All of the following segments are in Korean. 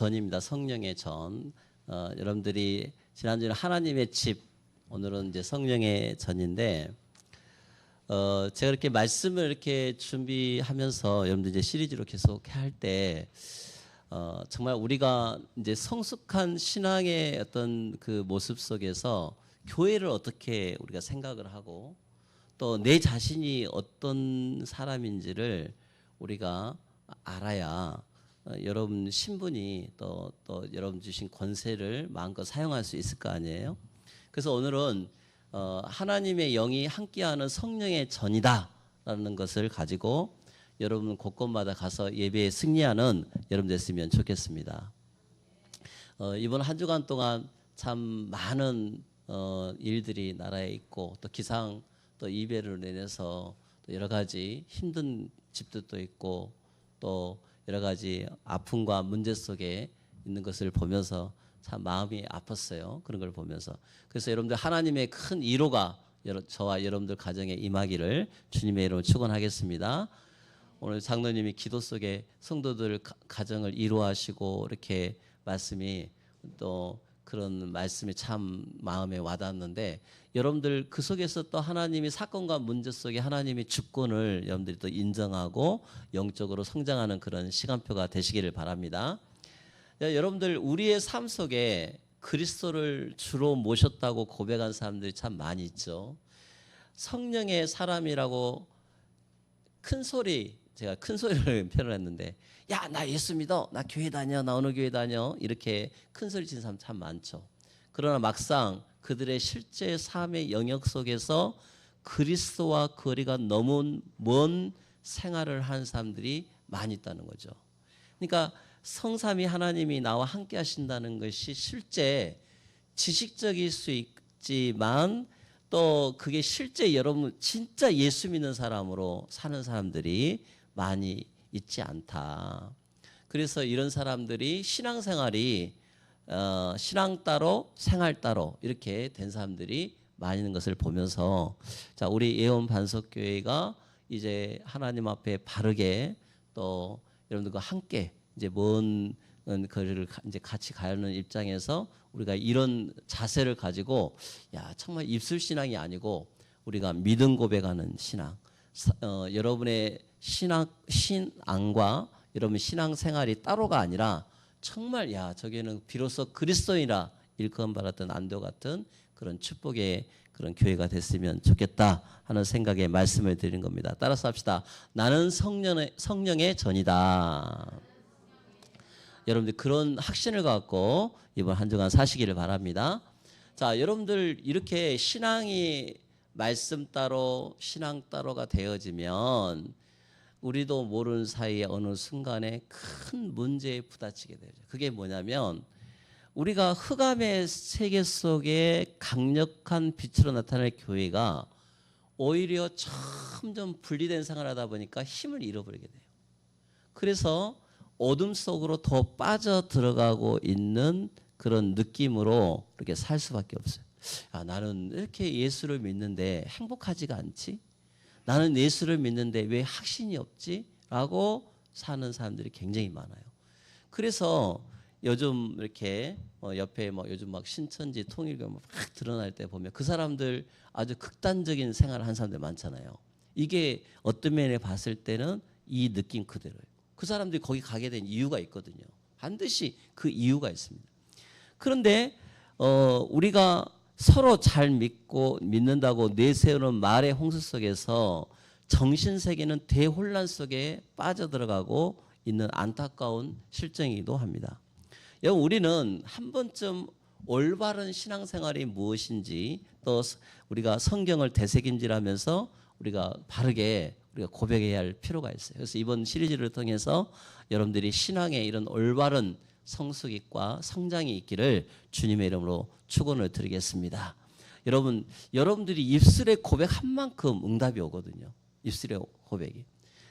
전입니다. 성령의 전. 여러분들이 지난주에는 하나님의 집, 오늘은 이제 성령의 전인데, 제가 이렇게 말씀을 이렇게 준비하면서 여러분들 이제 시리즈로 계속 할 때, 정말 우리가 이제 성숙한 신앙의 어떤 그 모습 속에서 교회를 어떻게 우리가 생각을 하고 또 내 자신이 어떤 사람인지를 우리가 알아야 여러분 신분이 또 여러분 주신 권세를 마음껏 사용할 수 있을 거 아니에요. 그래서 오늘은 하나님의 영이 함께하는 성령의 전이다라는 것을 가지고 여러분 곳곳마다 가서 예배에 승리하는 여러분 됐으면 좋겠습니다. 이번 한 주간 동안 참 많은 일들이 나라에 있고 또 기상 또 이별으로 인해서 또 여러 가지 힘든 집들도 있고 또 여러 가지 아픔과 문제 속에 있는 것을 보면서 참 마음이 아팠어요. 그런 걸 보면서. 그래서 여러분들 하나님의 큰 위로가 저와 여러분들 가정에 임하기를 주님의 이름으로 축원하겠습니다. 오늘 장로님이 기도 속에 성도들 가정을 위로하시고 이렇게 말씀이 또 그런 말씀이 참 마음에 와닿았는데 여러분들 그 속에서 또 하나님이 사건과 문제 속에 하나님의 주권을 여러분들이 또 인정하고 영적으로 성장하는 그런 시간표가 되시기를 바랍니다. 여러분들 우리의 삶 속에 그리스도를 주로 모셨다고 고백한 사람들이 참 많이 있죠. 성령의 사람이라고 큰 소리, 제가 큰 소리를 표현했는데 야, 나 예수 믿어, 나 교회 다녀, 나 어느 교회 다녀 이렇게 큰 소리 치는 사람 참 많죠. 그러나 막상 그들의 실제 삶의 영역 속에서 그리스도와 거리가 너무 먼 생활을 하는 사람들이 많이 있다는 거죠. 그러니까 성삼위 하나님이 나와 함께 하신다는 것이 실제 지식적일 수 있지만 또 그게 실제 여러분 진짜 예수 믿는 사람으로 사는 사람들이 많이 있지 않다. 그래서 이런 사람들이 신앙생활이 신앙 따로 생활 따로 이렇게 된 사람들이 많이 있는 것을 보면서 자, 우리 예언 반석교회가 이제 하나님 앞에 바르게 또 여러분들과 함께 이제 먼 거리를 이제 같이 가는 입장에서 우리가 이런 자세를 가지고 야, 정말 입술 신앙이 아니고 우리가 믿음 고백하는 신앙, 여러분의 신앙과 여러분 신앙 생활이 따로가 아니라 정말 야, 저기는 비로소 그리스도이라 일컬음 받았던 안도 같은 그런 축복의 그런 교회가 됐으면 좋겠다 하는 생각에 말씀을 드린 겁니다. 따라서 합시다. 나는 성령의 전이다. 여러분들 그런 확신을 갖고 이번 한 주간 사시기를 바랍니다. 자, 여러분들 이렇게 신앙이 말씀 따로 신앙 따로가 되어지면 우리도 모르는 사이에 어느 순간에 큰 문제에 부딪히게 되죠. 그게 뭐냐면 우리가 흑암의 세계 속에 강력한 빛으로 나타날 교회가 오히려 점점 분리된 생활을 하다 보니까 힘을 잃어버리게 돼요. 그래서 어둠 속으로 더 빠져 들어가고 있는 그런 느낌으로 이렇게 살 수밖에 없어요. 아, 나는 이렇게 예수를 믿는데 행복하지가 않지? 나는 예수를 믿는데 왜 확신이 없지? 라고 사는 사람들이 굉장히 많아요. 그래서 요즘 이렇게 옆에 요즘 막 신천지 통일교 막 드러날 때 보면 그 사람들 아주 극단적인 생활을 한 사람들 많잖아요. 이게 어떤 면에 봤을 때는 이 느낌 그대로예요. 그 사람들이 거기 가게 된 이유가 있거든요. 반드시 그 이유가 있습니다. 그런데 우리가 서로 잘 믿는다고 내세우는 말의 홍수 속에서 정신세계는 대혼란 속에 빠져들어가고 있는 안타까운 실정이기도 합니다. 여러분 우리는 한 번쯤 올바른 신앙생활이 무엇인지 또 우리가 성경을 되새김질하면서 우리가 바르게 우리가 고백해야 할 필요가 있어요. 그래서 이번 시리즈를 통해서 여러분들이 신앙의 이런 올바른 성숙과 성장이 있기를 주님의 이름으로 축원을 드리겠습니다. 여러분들이 입술의 고백한 만큼 응답이 오거든요. 입술의 고백이.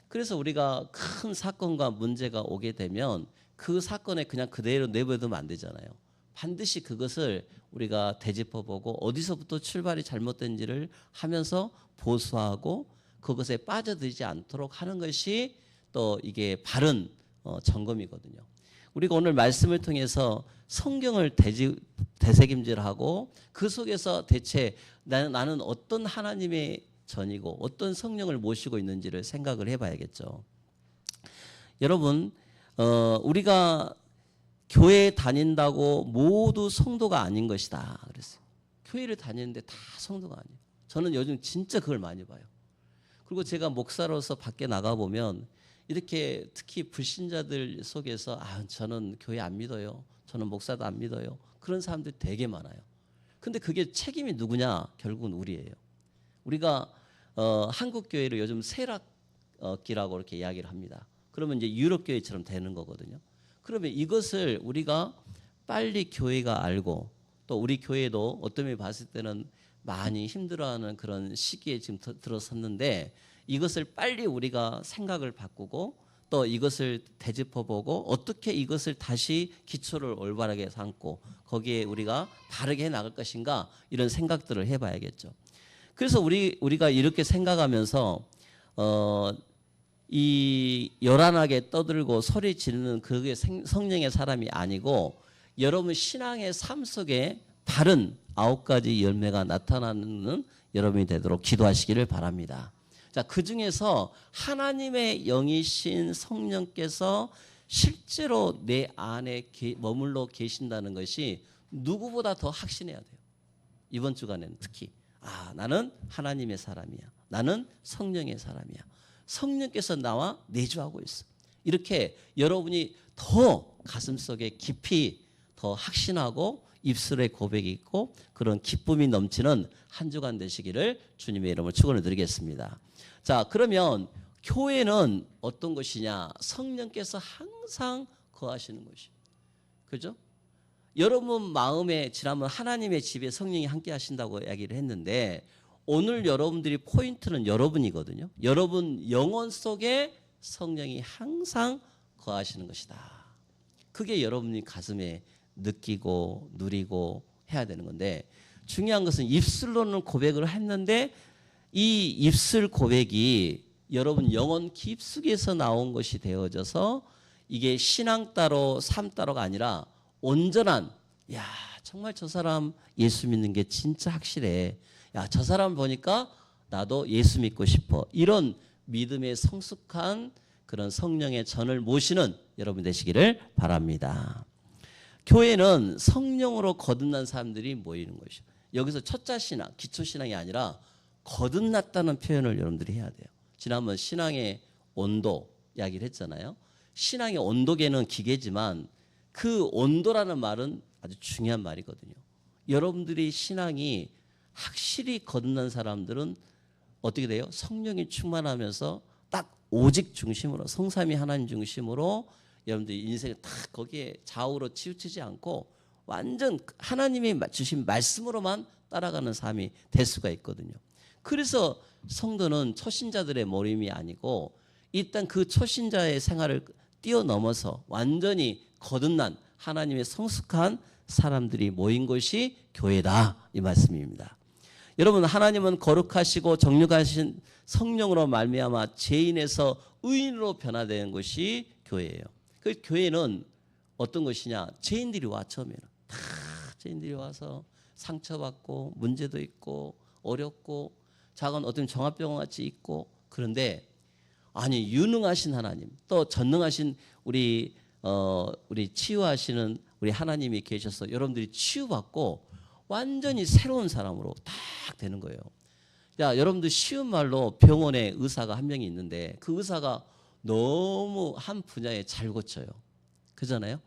그래서 우리가 큰 사건과 문제가 오게 되면 그 사건에 그냥 그대로 내버려두면 안 되잖아요. 반드시 그것을 우리가 되짚어보고 어디서부터 출발이 잘못된지를 하면서 보수하고 그것에 빠져들지 않도록 하는 것이 또 이게 바른 점검이거든요. 우리가 오늘 말씀을 통해서 성경을 되새김질하고 그 속에서 대체 나는 어떤 하나님의 전이고 어떤 성령을 모시고 있는지를 생각을 해봐야겠죠. 여러분, 우리가 교회 다닌다고 모두 성도가 아닌 것이다 그랬어요. 교회를 다니는데 다 성도가 아니에요. 저는 요즘 진짜 그걸 많이 봐요. 그리고 제가 목사로서 밖에 나가보면 이렇게 특히 불신자들 속에서 저는 교회 안 믿어요. 저는 목사도 안 믿어요. 그런 사람들이 되게 많아요. 근데 그게 책임이 누구냐? 결국은 우리예요. 우리가 한국 교회를 요즘 세락기라고 이렇게 이야기를 합니다. 그러면 이제 유럽 교회처럼 되는 거거든요. 그러면 이것을 우리가 빨리 교회가 알고 또 우리 교회도 어떤 면에 봤을 때는 많이 힘들어하는 그런 시기에 지금 들어섰는데 이것을 빨리 우리가 생각을 바꾸고 또 이것을 되짚어보고 어떻게 이것을 다시 기초를 올바르게 삼고 거기에 우리가 바르게 해나갈 것인가 이런 생각들을 해봐야겠죠. 그래서 우리가 이렇게 생각하면서 이 요란하게 떠들고 소리 지르는 그게 성령의 사람이 아니고 여러분 신앙의 삶 속에 다른 9가지 열매가 나타나는 여러분이 되도록 기도하시기를 바랍니다. 자, 그 중에서 하나님의 영이신 성령께서 실제로 내 안에 머물러 계신다는 것이 누구보다 더 확신해야 돼요. 이번 주간에는 특히 나는 하나님의 사람이야. 나는 성령의 사람이야. 성령께서 나와 내주하고 있어. 이렇게 여러분이 더 가슴속에 깊이 더 확신하고 입술에 고백이 있고 그런 기쁨이 넘치는 한 주간 되시기를 주님의 이름으로 축원을 드리겠습니다. 자, 그러면 교회는 어떤 것이냐? 성령께서 항상 거하시는 것이에요. 그죠? 여러분 마음에 지난번 하나님의 집에 성령이 함께 하신다고 이야기를 했는데 오늘 여러분들이 포인트는 여러분이거든요. 여러분 영혼 속에 성령이 항상 거하시는 것이다. 그게 여러분이 가슴에 느끼고 누리고 해야 되는 건데 중요한 것은 입술로는 고백을 했는데 이 입술 고백이 여러분 영혼 깊숙이에서 나온 것이 되어져서 이게 신앙 따로 삶 따로가 아니라 온전한 정말 저 사람 예수 믿는 게 진짜 확실해. 저 사람 보니까 나도 예수 믿고 싶어. 이런 믿음에 성숙한 그런 성령의 전을 모시는 여러분 되시기를 바랍니다. 교회는 성령으로 거듭난 사람들이 모이는 것이죠. 여기서 첫자 신앙, 기초 신앙이 아니라 거듭났다는 표현을 여러분들이 해야 돼요. 지난번 신앙의 온도 이야기를 했잖아요. 신앙의 온도계는 기계지만 그 온도라는 말은 아주 중요한 말이거든요. 여러분들이 신앙이 확실히 거듭난 사람들은 어떻게 돼요? 성령이 충만하면서 딱 오직 중심으로 성삼위 하나님 중심으로 여러분들이 인생을 딱 거기에 좌우로 치우치지 않고 완전 하나님이 주신 말씀으로만 따라가는 삶이 될 수가 있거든요. 그래서 성도는 초신자들의 모임이 아니고 일단 그 초신자의 생활을 뛰어넘어서 완전히 거듭난 하나님의 성숙한 사람들이 모인 곳이 교회다 이 말씀입니다. 여러분 하나님은 거룩하시고 정직하신 성령으로 말미암아 죄인에서 의인으로 변화되는 것이 교회예요. 그 교회는 어떤 것이냐? 죄인들이 와 처음에는 다 죄인들이 와서 상처받고 문제도 있고 어렵고 작은 어떤 종합병원 같이 있고 그런데 아니 유능하신 하나님 또 전능하신 우리 치유하시는 우리 하나님이 계셔서 여러분들이 치유받고 완전히 새로운 사람으로 딱 되는 거예요. 자, 여러분들 쉬운 말로 병원에 의사가 한 명이 있는데 그 의사가 너무 한 분야에 잘 고쳐요. 그잖아요.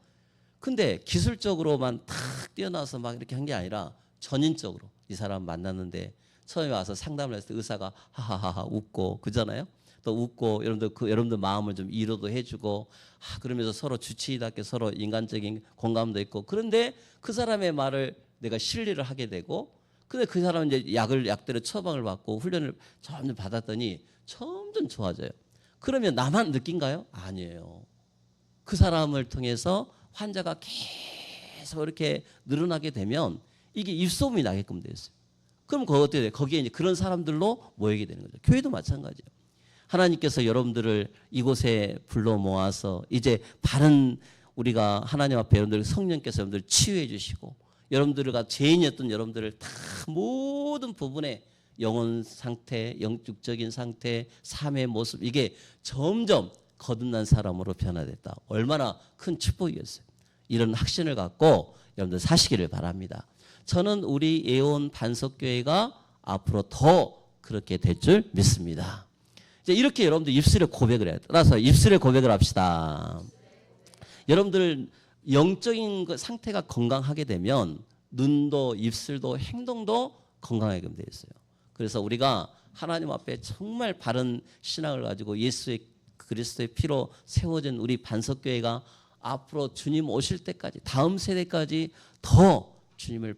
근데 기술적으로만 탁 뛰어나서 막 이렇게 한 게 아니라 전인적으로 이 사람 만났는데 처음에 와서 상담을 했을 때 의사가 하하하하 웃고 그잖아요. 또 웃고 여러분들 마음을 좀 위로도 해주고 그러면서 서로 주치의답게 서로 인간적인 공감도 있고 그런데 그 사람의 말을 내가 신뢰를 하게 되고 근데 그 사람은 이제 약대로 처방을 받고 훈련을 점점 받았더니 점점 좋아져요. 그러면 나만 느낀가요? 아니에요. 그 사람을 통해서 환자가 계속 이렇게 늘어나게 되면 이게 입소문이 나게끔 되어 있어요. 그럼 어떻게 돼요? 거기에 이제 그런 사람들로 모이게 되는 거죠. 교회도 마찬가지예요. 하나님께서 여러분들을 이곳에 불러 모아서 이제 바른 우리가 하나님 앞에 여러분들 성령께서 여러분들 치유해 주시고 여러분들과 죄인이었던 여러분들을 다 모든 부분에 영혼 상태, 영적인 상태, 삶의 모습 이게 점점 거듭난 사람으로 변화됐다. 얼마나 큰 축복이었어요. 이런 확신을 갖고 여러분들 사시기를 바랍니다. 저는 우리 예온 반석교회가 앞으로 더 그렇게 될 줄 믿습니다. 이제 이렇게 여러분들 입술에 고백을 해야 돼. 따라서 입술에 고백을 합시다. 여러분들 영적인 상태가 건강하게 되면 눈도 입술도 행동도 건강하게 되어 있어요. 그래서 우리가 하나님 앞에 정말 바른 신앙을 가지고 예수의 그리스도의 피로 세워진 우리 반석교회가 앞으로 주님 오실 때까지 다음 세대까지 더 주님을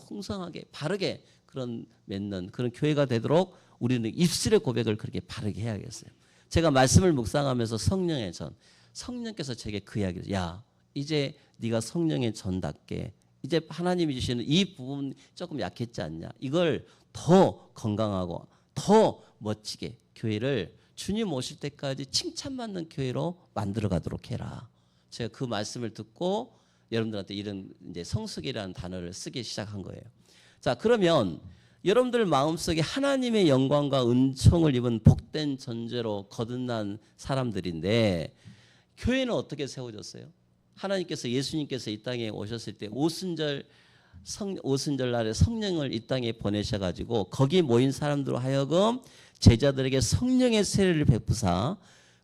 풍성하게 바르게 그런 맺는 그런 교회가 되도록 우리는 입술의 고백을 그렇게 바르게 해야겠어요. 제가 말씀을 묵상하면서 성령의 전, 성령께서 제게 그 이야기를 야 이제 네가 성령의 전답게 이제 하나님이 주시는 이 부분 조금 약했지 않냐. 이걸 더 건강하고 더 멋지게 교회를 주님 오실 때까지 칭찬받는 교회로 만들어 가도록 해라. 제가 그 말씀을 듣고 여러분들한테 이런 이제 성숙이라는 단어를 쓰기 시작한 거예요. 자, 그러면 여러분들 마음속에 하나님의 영광과 은총을 입은 복된 존재로 거듭난 사람들인데 교회는 어떻게 세워졌어요? 하나님께서 예수님께서 이 땅에 오셨을 때 오순절 날에 성령을 이 땅에 보내셔가지고 거기 모인 사람들로 하여금 제자들에게 성령의 세례를 베푸사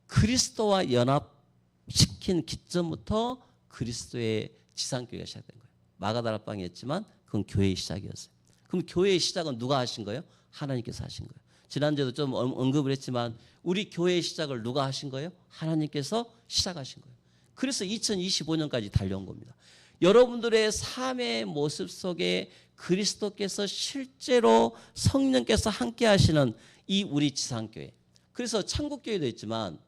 그리스도와 연합시킨 기점부터 그리스도의 지상교회가 시작된 거예요. 마가다락방이었지만 그건 교회의 시작이었어요. 그럼 교회의 시작은 누가 하신 거예요? 하나님께서 하신 거예요. 지난주에도 좀 언급을 했지만 우리 교회의 시작을 누가 하신 거예요? 하나님께서 시작하신 거예요. 그래서 2025년까지 달려온 겁니다. 여러분들의 삶의 모습 속에 그리스도께서 실제로 성령께서 함께 하시는 이 우리 지상교회. 그래서 천국교회도 있지만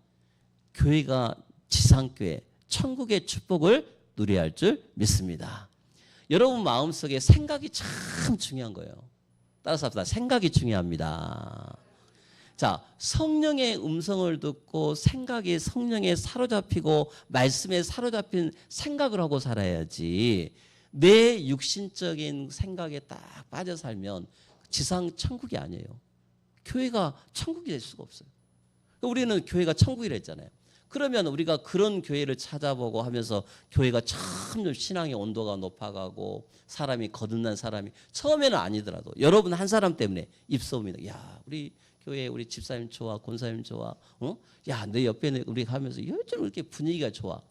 교회가 지상교회, 천국의 축복을 누려야 할 줄 믿습니다. 여러분 마음속에 생각이 참 중요한 거예요. 따라서 합시다. 생각이 중요합니다. 자, 성령의 음성을 듣고 생각이 성령에 사로잡히고 말씀에 사로잡힌 생각을 하고 살아야지 내 육신적인 생각에 딱 빠져 살면 지상 천국이 아니에요. 교회가 천국이 될 수가 없어요. 우리는 교회가 천국이라 했잖아요. 그러면 우리가 그런 교회를 찾아보고 하면서 교회가 참 신앙의 온도가 높아가고 사람이 거듭난 사람이 처음에는 아니더라도 여러분 한 사람 때문에 입소문이 야 우리 교회 우리 집사님 좋아 권사님 좋아 야 내 옆에 우리 가면서 요즘 이렇게 분위기가 좋아.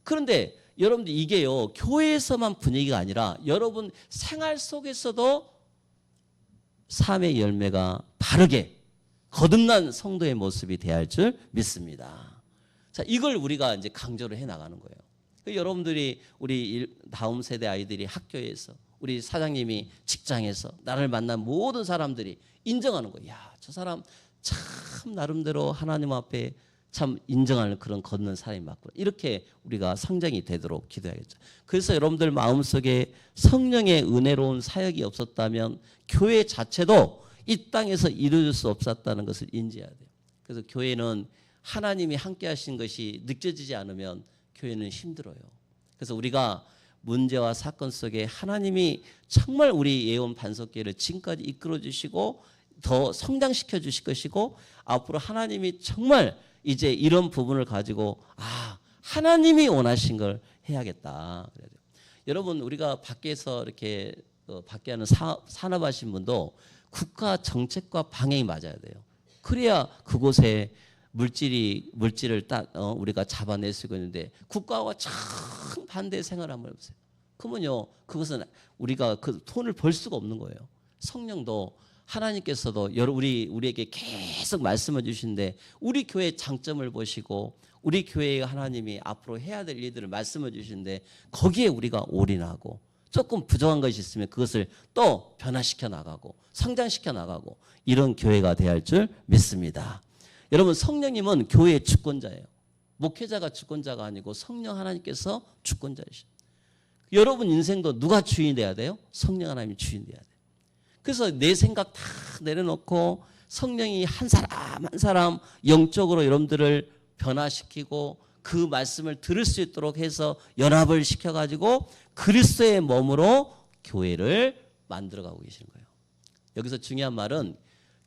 그런데 여러분들 이게요 교회에서만 분위기가 아니라 여러분 생활 속에서도 삶의 열매가 바르게 거듭난 성도의 모습이 돼야 할 줄 믿습니다. 자, 이걸 우리가 이제 강조를 해 나가는 거예요. 여러분들이 우리 다음 세대 아이들이 학교에서 우리 사장님이 직장에서 나를 만난 모든 사람들이 인정하는 거예요. 야, 저 사람 참 나름대로 하나님 앞에 참 인정하는 그런 걷는 사람이 맞구나. 이렇게 우리가 성장이 되도록 기도해야겠죠. 그래서 여러분들 마음속에 성령의 은혜로운 사역이 없었다면 교회 자체도 이 땅에서 이루어질 수 없었다는 것을 인지해야 돼요. 그래서 교회는 하나님이 함께 하신 것이 느껴지지 않으면 교회는 힘들어요. 그래서 우리가 문제와 사건 속에 하나님이 정말 우리 예언 반석교회를 지금까지 이끌어 주시고 더 성장시켜 주실 것이고 앞으로 하나님이 정말 이제 이런 부분을 가지고 하나님이 원하신 걸 해야겠다. 그래야 돼요. 여러분 우리가 밖에서 이렇게 밖에 하는 산업하신 분도 국가 정책과 방향이 맞아야 돼요. 그래야 그곳에 물질을 우리가 잡아낼 수가 있는데 국가와 참 반대 생활을 한번 해보세요. 그러면요 그것은 우리가 그 돈을 벌 수가 없는 거예요. 성령도 하나님께서도 우리에게 계속 말씀해 주시는데 우리 교회의 장점을 보시고 우리 교회의 하나님이 앞으로 해야 될 일들을 말씀해 주시는데 거기에 우리가 올인하고 조금 부족한 것이 있으면 그것을 또 변화시켜 나가고 성장시켜 나가고 이런 교회가 되어야 할 줄 믿습니다. 여러분 성령님은 교회의 주권자예요. 목회자가 주권자가 아니고 성령 하나님께서 주권자이십니다. 여러분 인생도 누가 주인이 돼야 돼요? 성령 하나님이 주인이 돼야 돼요. 그래서 내 생각 다 내려놓고 성령이 한 사람 한 사람 영적으로 여러분들을 변화시키고 그 말씀을 들을 수 있도록 해서 연합을 시켜가지고 그리스도의 몸으로 교회를 만들어가고 계시는 거예요. 여기서 중요한 말은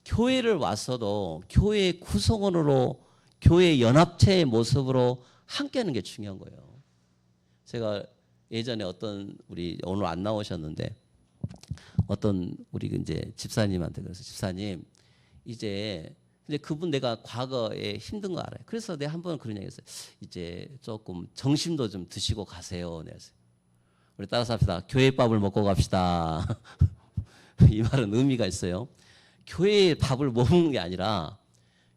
교회를 와서도 교회의 구성원으로 교회 연합체의 모습으로 함께하는 게 중요한 거예요. 제가 예전에 어떤 우리 오늘 안 나오셨는데 어떤 우리 이제 집사님한테 그래서 집사님 이제 그분 내가 과거에 힘든 거 알아요. 그래서 내가 한 번 그런 얘기했어요. 이제 조금 정심도 좀 드시고 가세요. 그래서 우리 따라서 합시다. 교회밥을 먹고 갑시다. 이 말은 의미가 있어요. 교회의 밥을 먹는 게 아니라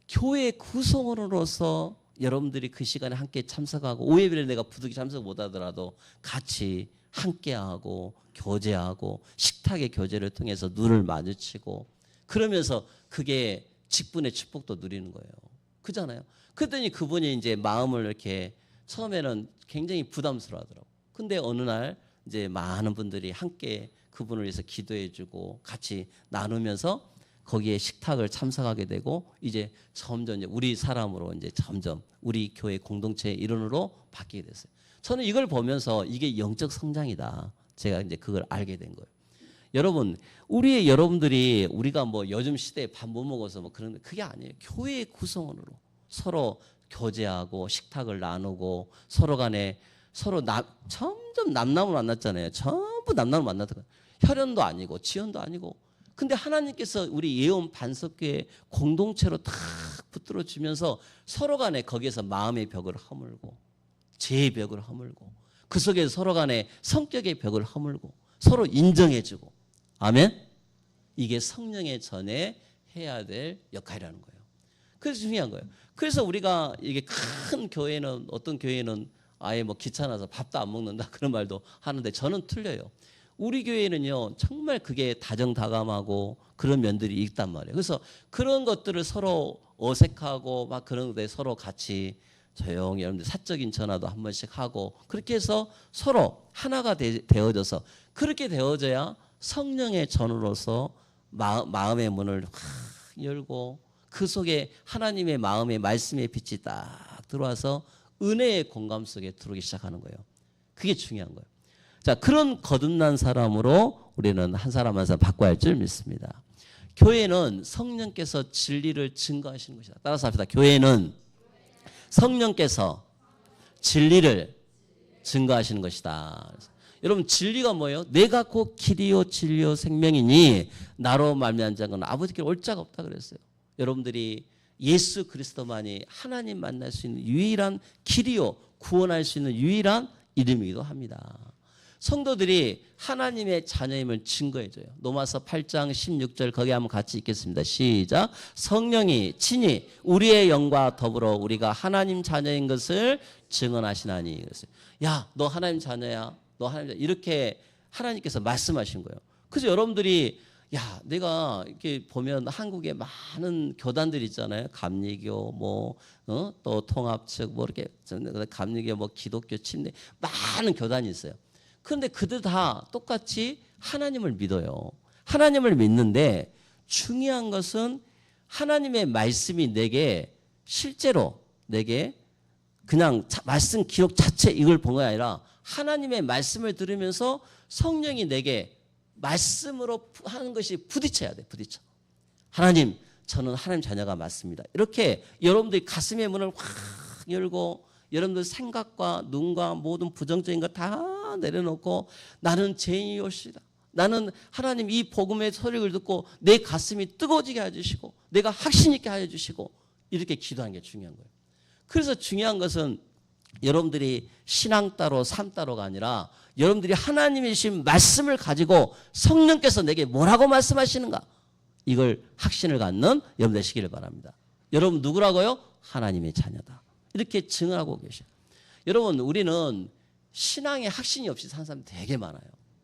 교회 구성원으로서 여러분들이 그 시간에 함께 참석하고 오예배를 내가 부득이 참석 못하더라도 같이 함께하고 교제하고 식탁의 교제를 통해서 눈을 마주치고 그러면서 그게 직분의 축복도 누리는 거예요. 그잖아요. 그랬더니 그분이 이제 마음을 이렇게 처음에는 굉장히 부담스러워하더라고. 근데 어느 날 이제 많은 분들이 함께 그분을 위해서 기도해주고 같이 나누면서 거기에 식탁을 참석하게 되고 이제 점점 이제 우리 사람으로 이제 점점 우리 교회 공동체의 일원으로 바뀌게 됐어요. 저는 이걸 보면서 이게 영적 성장이다. 제가 이제 그걸 알게 된 거예요. 여러분, 여러분들이 우리가 뭐 요즘 시대에 밥 못 먹어서 뭐 그런 그게 아니에요. 교회의 구성원으로 서로 교제하고 식탁을 나누고 서로 간에 서로 점점 남남을 만났잖아요. 전부 남남을 만났던 혈연도 아니고 지연도 아니고. 근데 하나님께서 우리 예언 반석교회 공동체로 탁 붙들어 주면서 서로 간에 거기에서 마음의 벽을 허물고 죄의 벽을 허물고 그 속에서 서로 간에 성격의 벽을 허물고 서로 인정해주고 아멘. 이게 성령의 전에 해야 될 역할이라는 거예요. 그래서 중요한 거예요. 그래서 우리가 이게 큰 교회는 어떤 교회는 아예 뭐 귀찮아서 밥도 안 먹는다 그런 말도 하는데 저는 틀려요. 우리 교회는요 정말 그게 다정다감하고 그런 면들이 있단 말이에요. 그래서 그런 것들을 서로 어색하고 막 그런데 서로 같이 조용히 여러분들 사적인 전화도 한 번씩 하고 그렇게 해서 서로 하나가 되어져서 그렇게 되어져야 성령의 전으로서 마음의 문을 확 열고 그 속에 하나님의 마음의 말씀의 빛이 딱 들어와서 은혜의 공감 속에 들어오기 시작하는 거예요. 그게 중요한 거예요. 자, 그런 거듭난 사람으로 우리는 한 사람 한 사람 바꿔야 할 줄 믿습니다. 교회는 성령께서 진리를 증거하시는 것이다. 따라서 합시다. 교회는 성령께서 진리를 증거하시는 것이다. 여러분 진리가 뭐예요? 내가 곧 길이요 진리요 생명이니 나로 말미암은 자는 아버지께 올 자가 없다 그랬어요. 여러분들이 예수 그리스도만이 하나님 만날 수 있는 유일한 길이요 구원할 수 있는 유일한 이름이기도 합니다. 성도들이 하나님의 자녀임을 증거해줘요. 로마서 8장 16절 거기 한번 같이 읽겠습니다. 시작. 성령이 친히 우리의 영과 더불어 우리가 하나님 자녀인 것을 증언하시나니. 야, 너 하나님 자녀야. 너 하나님 자녀. 이렇게 하나님께서 말씀하신 거예요. 그래서 여러분들이 야, 내가 이렇게 보면 한국에 많은 교단들 있잖아요. 감리교, 또 통합측, 이렇게 감리교, 기독교, 침례 많은 교단이 있어요. 그런데 그들 다 똑같이 하나님을 믿어요. 하나님을 믿는데 중요한 것은 하나님의 말씀이 내게 실제로 내게 그냥 말씀 기록 자체 이걸 본 게 아니라 하나님의 말씀을 들으면서 성령이 내게 말씀으로 하는 것이 부딪혀야 돼. 부딪혀. 하나님, 저는 하나님 자녀가 맞습니다. 이렇게 여러분들이 가슴의 문을 확 열고 여러분들 생각과 눈과 모든 부정적인 거 다 내려놓고 나는 죄인이옵시다. 나는 하나님 이 복음의 소리를 듣고 내 가슴이 뜨거워지게 해주시고 내가 확신 있게 해주시고 이렇게 기도하는 게 중요한 거예요. 그래서 중요한 것은 여러분들이 신앙 따로 삶 따로가 아니라 여러분들이 하나님의 주신 말씀을 가지고 성령께서 내게 뭐라고 말씀하시는가 이걸 확신을 갖는 여러분 되시기를 바랍니다. 여러분 누구라고요? 하나님의 자녀다. 이렇게 증언하고 계셔요. 여러분 우리는 신앙에 확신이 없이 사는 사람 되게 많아요.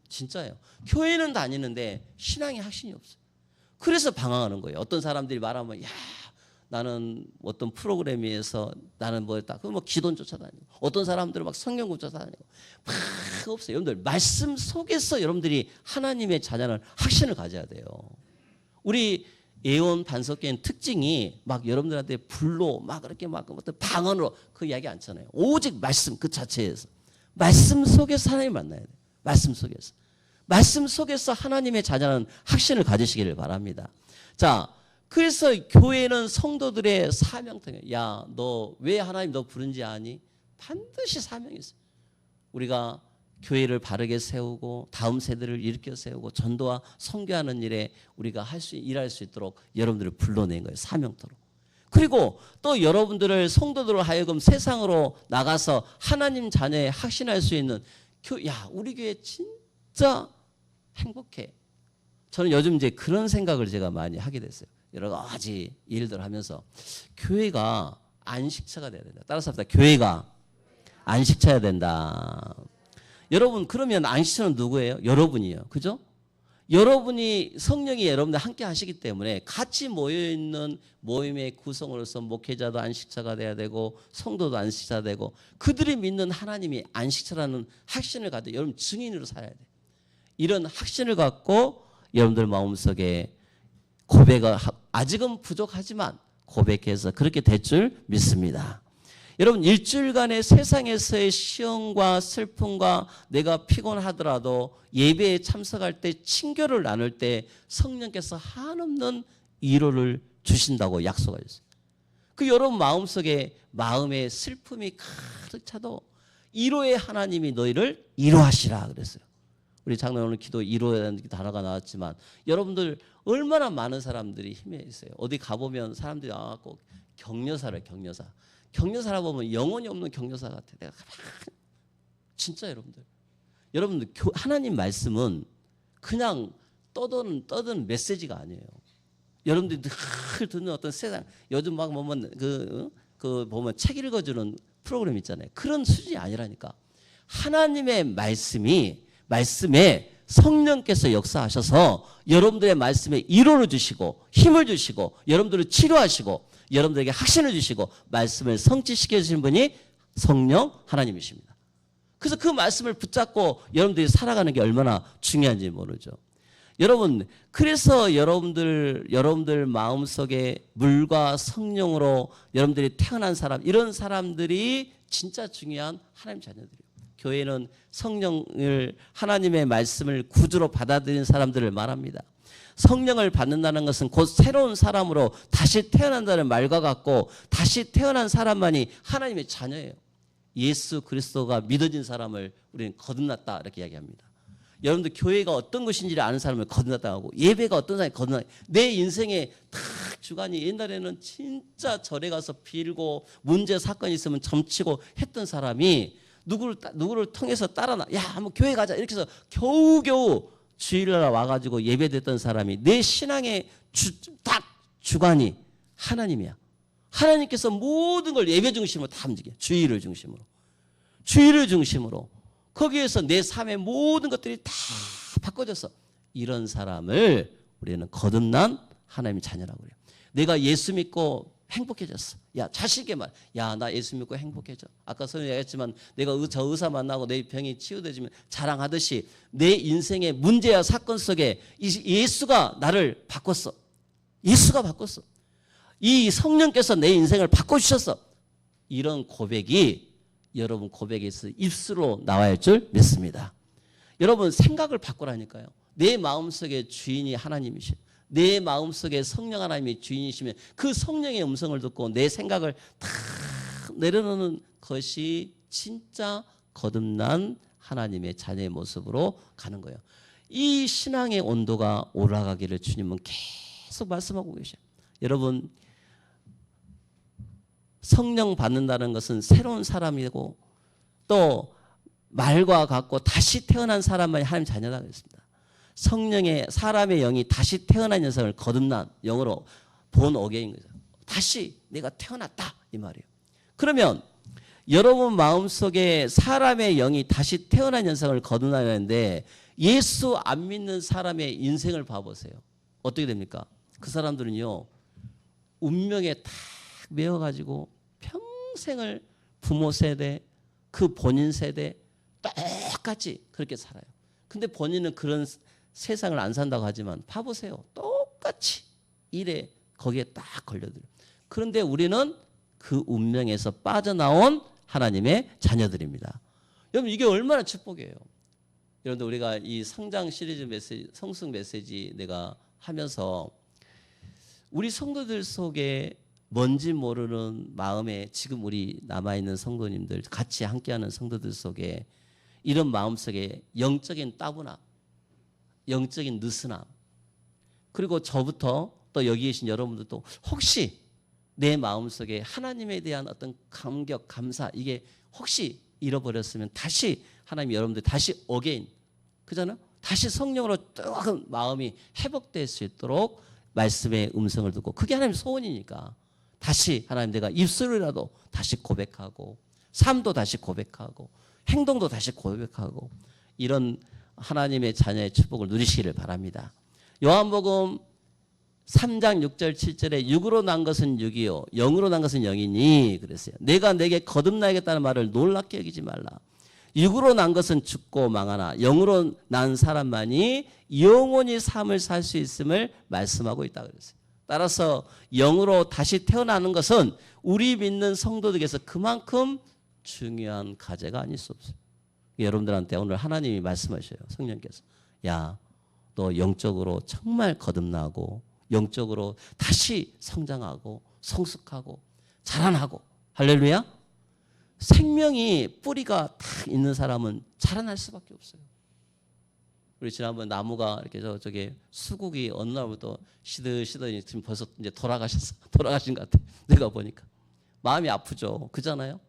진짜예요. 교회는 다니는데 신앙에 확신이 없어요. 그래서 방황하는 거예요. 어떤 사람들이 말하면 야 나는 어떤 프로그램에서 나는 뭐였다. 그럼 기도는 쫓아다니고 어떤 사람들은 막 성경을 쫓아다니고 막 없어요. 여러분들 말씀 속에서 여러분들이 하나님의 자녀는 확신을 가져야 돼요. 우리 예언 반석교회는 특징이 막 여러분들한테 불로 막 그렇게 막 어떤 방언으로 그 이야기 않잖아요. 오직 말씀 그 자체에서 말씀 속에서 하나님 만나야 돼요. 말씀 속에서 하나님의 자녀는 확신을 가지시기를 바랍니다. 자, 그래서 교회는 성도들의 사명통이에요. 야, 너 왜 하나님 너 부른지 아니? 반드시 사명이 있어요. 우리가 교회를 바르게 세우고 다음 세대를 일으켜 세우고 전도와 선교하는 일에 우리가 일할 수 있도록 여러분들을 불러낸 거예요. 사명토로. 그리고 또 여러분들을 성도들로 하여금 세상으로 나가서 하나님 자녀에 확신할 수 있는 야, 우리 교회 진짜 행복해. 저는 요즘 이제 그런 생각을 제가 많이 하게 됐어요. 여러 가지 일들 하면서 교회가 안식처가 돼야 된다. 따라서 합니다. 교회가 안식처야 된다. 여러분 그러면 안식처는 누구예요? 여러분이에요. 그죠? 여러분이 성령이 여러분들 함께 하시기 때문에 같이 모여있는 모임의 구성으로서 목회자도 안식처가 돼야 되고 성도도 안식처가 되고 그들이 믿는 하나님이 안식처라는 확신을 가지고 여러분 증인으로 살아야 돼요. 이런 확신을 갖고 여러분들 마음속에 고백을 아직은 부족하지만 고백해서 그렇게 될 줄 믿습니다. 여러분 일주일간의 세상에서의 시험과 슬픔과 내가 피곤하더라도 예배에 참석할 때 친교를 나눌 때 성령께서 한없는 위로를 주신다고 약속하셨어요. 그 여러분 마음속에 마음의 슬픔이 가득 차도 위로의 하나님이 너희를 위로하시라 그랬어요. 우리 장로님 오늘 기도 위로라는 단어가 나왔지만 여러분들 얼마나 많은 사람들이 힘에 있어요. 어디 가보면 사람들이 꼭 격려사를 격려사라 보면 영혼이 없는 격려사 같아. 내가 진짜 여러분들 하나님 말씀은 그냥 떠드는 메시지가 아니에요. 여러분들이 늘 듣는 어떤 세상 요즘 막 보면 보면 책 읽어주는 프로그램 있잖아요. 그런 수준이 아니라니까. 하나님의 말씀에 성령께서 역사하셔서 여러분들의 말씀에 위로를 주시고 힘을 주시고 여러분들을 치료하시고 여러분들에게 확신을 주시고 말씀을 성취시켜 주시는 분이 성령 하나님이십니다. 그래서 그 말씀을 붙잡고 여러분들이 살아가는 게 얼마나 중요한지 모르죠. 여러분 그래서 여러분들 마음속에 물과 성령으로 여러분들이 태어난 사람 이런 사람들이 진짜 중요한 하나님 자녀들이에요. 교회는 성령을 하나님의 말씀을 구주로 받아들이는 사람들을 말합니다. 성령을 받는다는 것은 곧 새로운 사람으로 다시 태어난다는 말과 같고 다시 태어난 사람만이 하나님의 자녀예요. 예수 그리스도가 믿어진 사람을 우리는 거듭났다 이렇게 이야기합니다. 여러분들 교회가 어떤 것인지를 아는 사람을 거듭났다고 하고 예배가 어떤 사람이 거듭났다. 내 인생의 다 주관이 옛날에는 진짜 절에 가서 빌고 문제 사건이 있으면 점치고 했던 사람이 누구를 통해서 야 한번 교회 가자 이렇게 해서 겨우겨우 주일날 와가지고 예배됐던 사람이 내 신앙의 주관이 하나님이야. 하나님께서 모든 걸 예배 중심으로 다 움직여. 주일을 중심으로 거기에서 내 삶의 모든 것들이 다 바꿔져서 이런 사람을 우리는 거듭난 하나님의 자녀라고 그래요. 내가 예수 믿고 행복해졌어. 야 자식에게 말. 야 나 예수 믿고 행복해져. 아까 선생님이 얘기했지만 내가 저 의사 만나고 내 병이 치유되지면 자랑하듯이 내 인생의 문제와 사건 속에 예수가 나를 바꿨어. 예수가 바꿨어. 이 성령께서 내 인생을 바꿔주셨어. 이런 고백이 여러분 고백에서 입술로 나와야 할 줄 믿습니다. 여러분 생각을 바꾸라니까요. 내 마음속에 주인이 하나님이시오. 내 마음속에 성령 하나님이 주인이시면 그 성령의 음성을 듣고 내 생각을 다 내려놓는 것이 진짜 거듭난 하나님의 자녀의 모습으로 가는 거예요. 이 신앙의 온도가 올라가기를 주님은 계속 말씀하고 계셔요. 여러분 성령 받는다는 것은 새로운 사람이고 또 말과 같고 다시 태어난 사람만이 하나님 자녀다 그랬습니다. 성령의 사람의 영이 다시 태어난 녀석을 거듭난 영어로 본 어게인 거죠. 다시 내가 태어났다 이 말이에요. 그러면 여러분 마음속에 사람의 영이 다시 태어난 녀석을 거듭나는데 예수 안 믿는 사람의 인생을 봐보세요. 어떻게 됩니까? 그 사람들은요 운명에 탁 매여가지고 평생을 부모 세대 그 본인 세대 똑같이 그렇게 살아요. 근데 본인은 그런 세상을 안 산다고 하지만 봐보세요. 똑같이 일에 거기에 딱 걸려들어요. 그런데 우리는 그 운명에서 빠져나온 하나님의 자녀들입니다. 여러분 이게 얼마나 축복이에요. 여러분들 우리가 이 성장 시리즈 메시지, 성숙 메시지 내가 하면서 우리 성도들 속에 뭔지 모르는 마음에 지금 우리 남아있는 성도님들 같이 함께하는 성도들 속에 이런 마음속에 영적인 따분함, 영적인 느슨함, 그리고 저부터 또 여기 계신 여러분들도 혹시 내 마음속에 하나님에 대한 어떤 감격, 감사 이게 혹시 잃어버렸으면 다시 하나님 여러분들 다시 어게인 그잖아요. 다시 성령으로 뜨거운 마음이 회복될 수 있도록 말씀의 음성을 듣고 그게 하나님 소원이니까 다시 하나님 내가 입술이라도 다시 고백하고 삶도 다시 고백하고 행동도 다시 고백하고 이런 하나님의 자녀의 축복을 누리시기를 바랍니다. 요한복음 3장 6절 7절에 육으로 난 것은 육이요 영으로 난 것은 영이니 그랬어요. 내가 내게 거듭나야겠다는 말을 놀랍게 여기지 말라. 육으로 난 것은 죽고 망하나 영으로 난 사람만이 영원히 삶을 살 수 있음을 말씀하고 있다 그랬어요. 따라서 영으로 다시 태어나는 것은 우리 믿는 성도들에게서 그만큼 중요한 과제가 아닐 수 없어요. 여러분들한테 오늘 하나님이 말씀하셔요. 성령께서 야, 너 영적으로 정말 거듭나고 영적으로 다시 성장하고 성숙하고 자라나고 할렐루야. 생명이 뿌리가 딱 있는 사람은 자라날 수밖에 없어요. 우리 지난번 나무가 이렇게 저쪽에 수국이 어느 날부터 시들시더니 지금 벌써 이제 돌아가신 것 같아요. 내가 보니까 마음이 아프죠. 그잖아요.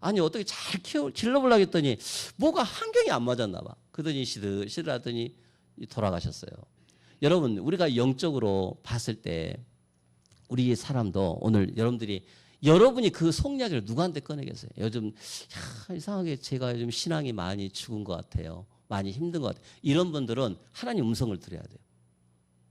아니 어떻게 잘 길러보려고 했더니 뭐가 환경이 안 맞았나 봐. 그러더니 시들시들하더니 돌아가셨어요. 여러분 우리가 영적으로 봤을 때 우리 사람도 오늘 여러분이 그 속 이야기를 누구한테 꺼내겠어요? 요즘 이상하게 제가 요즘 신앙이 많이 죽은 것 같아요. 많이 힘든 것 같아요. 이런 분들은 하나님 음성을 들어야 돼요.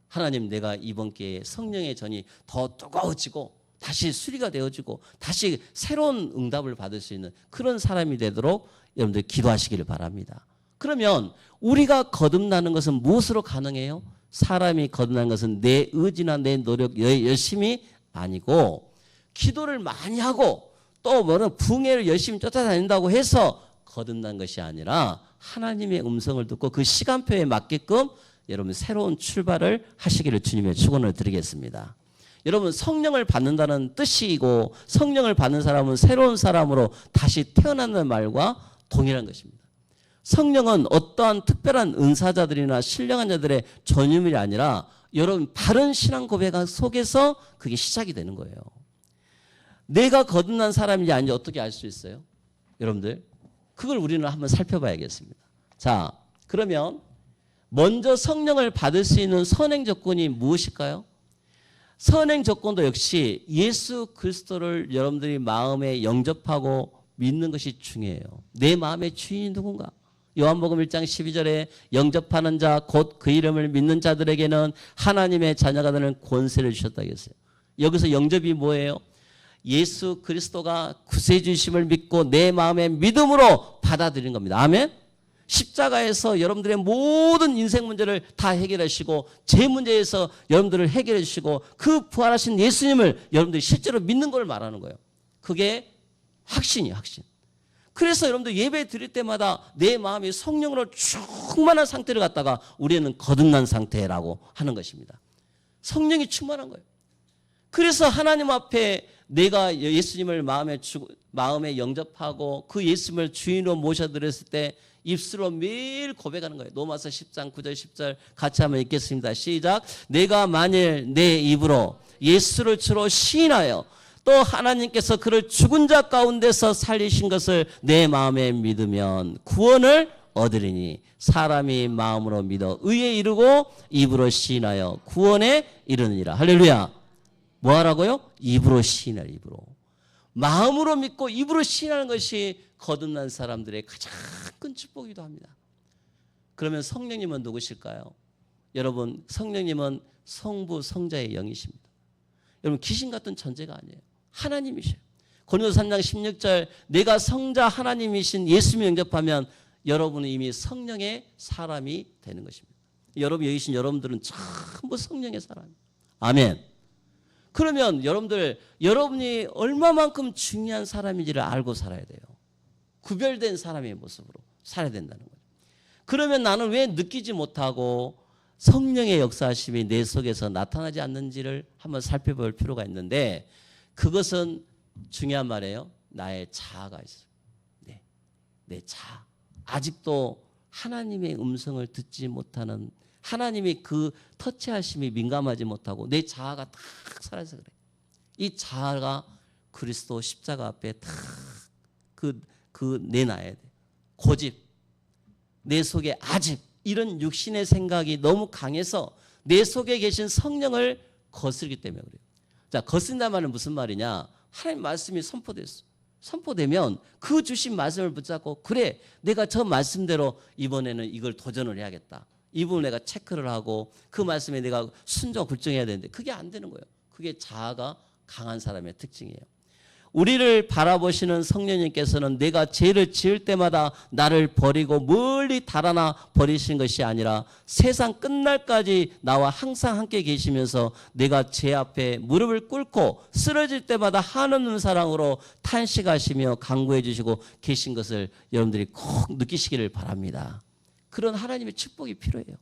하나님 내가 이번 기회에 성령의 전이 더 뜨거워지고 다시 수리가 되어지고 다시 새로운 응답을 받을 수 있는 그런 사람이 되도록 여러분들 기도하시기를 바랍니다. 그러면 우리가 거듭나는 것은 무엇으로 가능해요? 사람이 거듭나는 것은 내 의지나 내 노력, 열심이 아니고 기도를 많이 하고 또 뭐는 붕해를 열심히 쫓아다닌다고 해서 거듭난 것이 아니라 하나님의 음성을 듣고 그 시간표에 맞게끔 여러분 새로운 출발을 하시기를 주님의 축원을 드리겠습니다. 여러분 성령을 받는다는 뜻이고 성령을 받는 사람은 새로운 사람으로 다시 태어난다는 말과 동일한 것입니다. 성령은 어떠한 특별한 은사자들이나 신령한 자들의 전유물이 아니라 여러분 바른 신앙 고백 속에서 그게 시작이 되는 거예요. 내가 거듭난 사람인지 아닌지 어떻게 알 수 있어요? 여러분들 그걸 우리는 한번 살펴봐야겠습니다. 자, 그러면 먼저 성령을 받을 수 있는 선행 조건이 무엇일까요? 선행 조건도 역시 예수 그리스도를 여러분들이 마음에 영접하고 믿는 것이 중요해요. 내 마음의 주인이 누군가? 요한복음 1장 12절에 영접하는 자 곧 그 이름을 믿는 자들에게는 하나님의 자녀가 되는 권세를 주셨다고 했어요. 여기서 영접이 뭐예요? 예수 그리스도가 구세주심을 믿고 내 마음의 믿음으로 받아들이는 겁니다. 아멘. 십자가에서 여러분들의 모든 인생 문제를 다 해결하시고 제 문제에서 여러분들을 해결해 주시고 그 부활하신 예수님을 여러분들이 실제로 믿는 걸 말하는 거예요. 그게 확신이에요. 확신. 그래서 여러분들 예배 드릴 때마다 내 마음이 성령으로 충만한 상태를 갖다가 우리는 거듭난 상태라고 하는 것입니다. 성령이 충만한 거예요. 그래서 하나님 앞에 내가 예수님을 마음에 영접하고 그 예수님을 주인으로 모셔드렸을 때 입술로 매일 고백하는 거예요. 로마서 10장 9절 10절 같이 한번 읽겠습니다. 시작. 내가 만일 내 입으로 예수를 주로 시인하여 또 하나님께서 그를 죽은 자 가운데서 살리신 것을 내 마음에 믿으면 구원을 얻으리니 사람이 마음으로 믿어 의에 이르고 입으로 시인하여 구원에 이르느니라. 할렐루야. 뭐 하라고요? 입으로 시인하라. 입으로. 마음으로 믿고 입으로 시인하는 것이 거듭난 사람들의 가장 큰 축복이기도 합니다. 그러면 성령님은 누구실까요? 여러분 성령님은 성부 성자의 영이십니다. 여러분 귀신 같은 존재가 아니에요. 하나님이셔요. 고린도서 3장 16절 내가 성자 하나님이신 예수님을 영접하면 여러분은 이미 성령의 사람이 되는 것입니다. 여러분 여기 계신 여러분들은 전부 성령의 사람이에요. 아멘. 그러면 여러분이 얼마만큼 중요한 사람인지를 알고 살아야 돼요. 구별된 사람의 모습으로 살아야 된다는 거예요. 그러면 나는 왜 느끼지 못하고 성령의 역사하심이 내 속에서 나타나지 않는지를 한번 살펴볼 필요가 있는데, 그것은 중요한 말이에요. 나의 자아가 있어요. 내 자아. 아직도 하나님의 음성을 듣지 못하는, 하나님의 그 터치하심이 민감하지 못하고 내 자아가 탁 살아서 그래. 이 자아가 그리스도 십자가 앞에 탁 내놔야 돼. 고집, 내 속에 아집, 이런 육신의 생각이 너무 강해서 내 속에 계신 성령을 거스르기 때문에 그래요. 자, 거스른다는 말은 무슨 말이냐? 하나님 말씀이 선포되면 그 주신 말씀을 붙잡고, 그래, 내가 저 말씀대로 이번에는 이걸 도전을 해야겠다. 이 부분을 내가 체크를 하고 그 말씀에 내가 순종 굴종해야 되는데 그게 안 되는 거예요. 그게 자아가 강한 사람의 특징이에요. 우리를 바라보시는 성령님께서는 내가 죄를 지을 때마다 나를 버리고 멀리 달아나 버리신 것이 아니라 세상 끝날까지 나와 항상 함께 계시면서 내가 죄 앞에 무릎을 꿇고 쓰러질 때마다 한없는 사랑으로 탄식하시며 간구해 주시고 계신 것을 여러분들이 꼭 느끼시기를 바랍니다. 그런 하나님의 축복이 필요해요.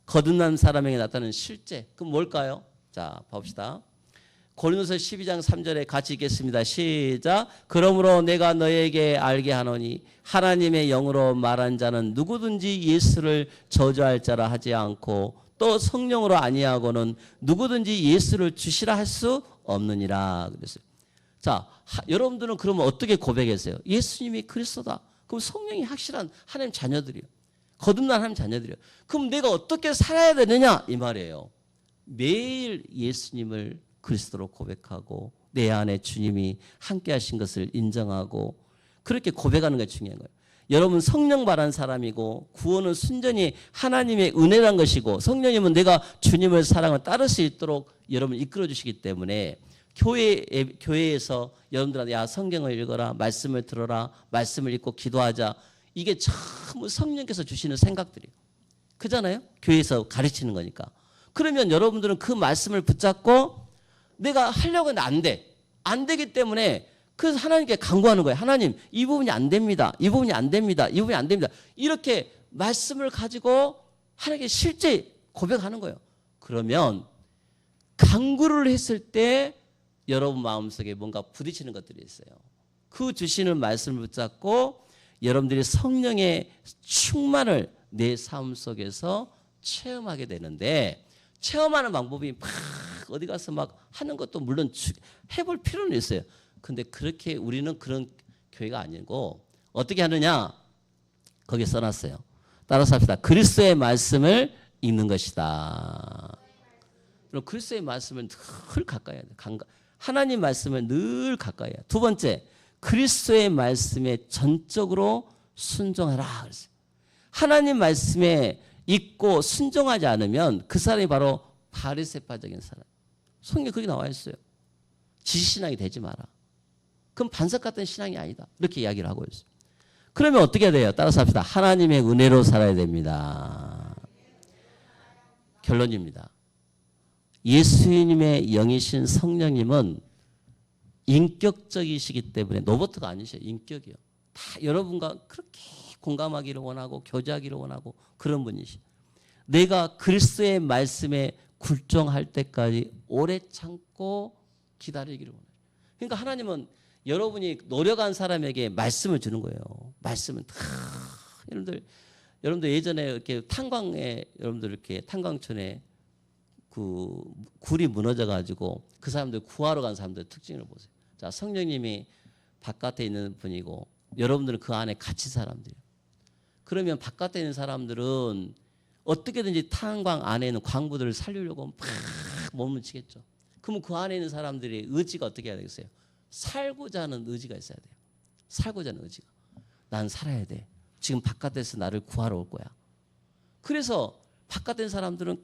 거듭난 사람에게 나타나는 실제, 그럼 뭘까요? 자, 봅시다. 고린도서 12장 3절에 같이 읽겠습니다. 시작. 그러므로 내가 너에게 알게 하노니 하나님의 영으로 말한 자는 누구든지 예수를 저주할 자라 하지 않고 또 성령으로 아니하고는 누구든지 예수를 주시라 할 수 없느니라 그랬어요. 자, 여러분들은 그러면 어떻게 고백했어요? 예수님이 그리스도다. 그럼 성령이 확실한 하나님 자녀들이요. 거듭난 하나님 자녀들이요. 그럼 내가 어떻게 살아야 되느냐? 이 말이에요. 매일 예수님을 그리스도로 고백하고 내 안에 주님이 함께 하신 것을 인정하고 그렇게 고백하는 게 중요한 거예요. 여러분 성령 받은 사람이고 구원은 순전히 하나님의 은혜란 것이고 성령님은 내가 주님을 사랑을 따를 수 있도록 여러분을 이끌어 주시기 때문에 교회에서 여러분들한테 야 성경을 읽어라, 말씀을 들어라, 말씀을 읽고 기도하자, 이게 전부 성령께서 주시는 생각들이에요. 그잖아요? 교회에서 가르치는 거니까. 그러면 여러분들은 그 말씀을 붙잡고 내가 하려고 했는데 안 돼. 안 되기 때문에 그래서 하나님께 간구하는 거예요. 하나님, 이 부분이 안 됩니다. 이 부분이 안 됩니다. 이 부분이 안 됩니다. 이렇게 말씀을 가지고 하나님께 실제 고백하는 거예요. 그러면 간구를 했을 때 여러분 마음속에 뭔가 부딪히는 것들이 있어요. 그 주시는 말씀을 붙잡고 여러분들이 성령의 충만을 내 삶 속에서 체험하게 되는데, 체험하는 방법이 막 어디 가서 막 하는 것도 물론 해볼 필요는 있어요. 근데 그렇게 우리는 그런 교회가 아니고 어떻게 하느냐? 거기에 써놨어요. 따라서 합시다. 그리스도의 말씀을 읽는 것이다. 그럼 그리스도의 말씀을 늘 가까이 해야 돼요. 하나님 말씀을 늘 가까이 해야 돼요. 두 번째, 그리스도의 말씀에 전적으로 순종하라 그랬어요. 하나님 말씀에 읽고 순종하지 않으면 그 사람이 바로 바리새파적인 사람. 성경에 그렇게 나와 있어요. 지식신앙이 되지 마라. 그럼 반석 같은 신앙이 아니다. 이렇게 이야기를 하고 있어요. 그러면 어떻게 돼요? 따라서 합시다. 하나님의 은혜로 살아야 됩니다. 결론입니다. 예수님의 영이신 성령님은 인격적이시기 때문에 로봇가 아니셔요. 인격이요. 다 여러분과 그렇게 공감하기를 원하고 교제하기를 원하고 그런 분이시요. 내가 그리스도의 말씀에 굴종할 때까지 오래 참고 기다리기를 원해요. 그러니까 하나님은 여러분이 노력한 사람에게 말씀을 주는 거예요. 말씀은 여러분들 예전에 이렇게 탄광에 여러분들 이렇게 탄광촌에 그 굴이 무너져 가지고 그 사람들 구하러 간 사람들 특징을 보세요. 자, 성령님이 바깥에 있는 분이고 여러분들은 그 안에 같이 사람들이에요. 그러면 바깥에 있는 사람들은 어떻게든지 탄광 안에 있는 광부들을 살리려고 막 몸을 치겠죠. 그러면 그 안에 있는 사람들의 의지가 어떻게 해야 되겠어요? 살고자 하는 의지가 있어야 돼요. 살고자 하는 의지가. 난 살아야 돼. 지금 바깥에서 나를 구하러 올 거야. 그래서 바깥에 있는 사람들은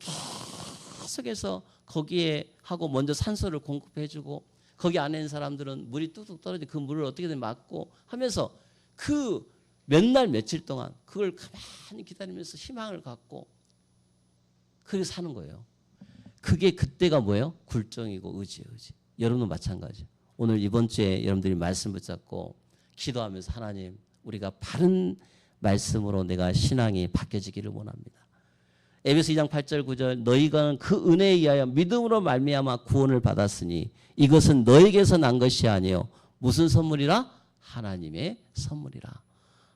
계속해서 거기에 하고 먼저 산소를 공급해주고 거기 안에 있는 사람들은 물이 뚝뚝 떨어져 그 물을 어떻게든 막고 하면서 그 몇 날 며칠 동안 그걸 가만히 기다리면서 희망을 갖고 그렇게 사는 거예요. 그게 그때가 뭐예요? 굴종이고 의지예요. 의지. 여러분도 마찬가지예요. 오늘 이번 주에 여러분들이 말씀 붙잡고 기도하면서 하나님 우리가 바른 말씀으로 내가 신앙이 바뀌어지기를 원합니다. 에베소 2장 8절 9절 너희가 그 은혜에 의하여 믿음으로 말미암아 구원을 받았으니 이것은 너에게서 난 것이 아니요 무슨 선물이라? 하나님의 선물이라.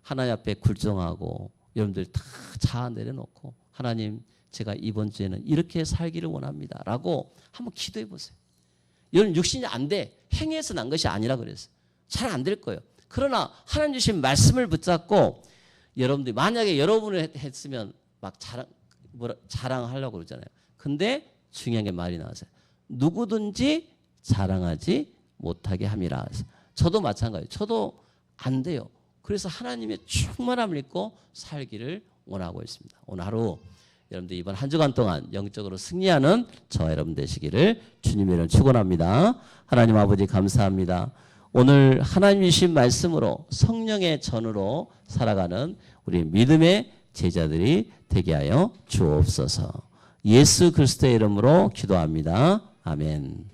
하나님 앞에 굴종하고 여러분들 다 자아 내려놓고 하나님 제가 이번 주에는 이렇게 살기를 원합니다 라고 한번 기도해 보세요. 여러분 육신이 안 돼. 행위에서 난 것이 아니라 그랬어요. 잘 안 될 거예요. 그러나 하나님 주신 말씀을 붙잡고 여러분들이 만약에 여러분을 했으면 막 자랑하려고 그러잖아요. 근데 중요한 게 말이 나왔어요. 누구든지 자랑하지 못하게 함이라. 저도 마찬가지예요. 저도 안 돼요. 그래서 하나님의 충만함을 입고 살기를 원하고 있습니다. 오늘 하루 여러분들 이번 한 주간 동안 영적으로 승리하는 저와 여러분 되시기를 주님의 이름으로 축원합니다. 하나님 아버지 감사합니다. 오늘 하나님이 주신 말씀으로 성령의 전으로 살아가는 우리 믿음의 제자들이 되게 하여 주옵소서. 예수 그리스도의 이름으로 기도합니다. 아멘.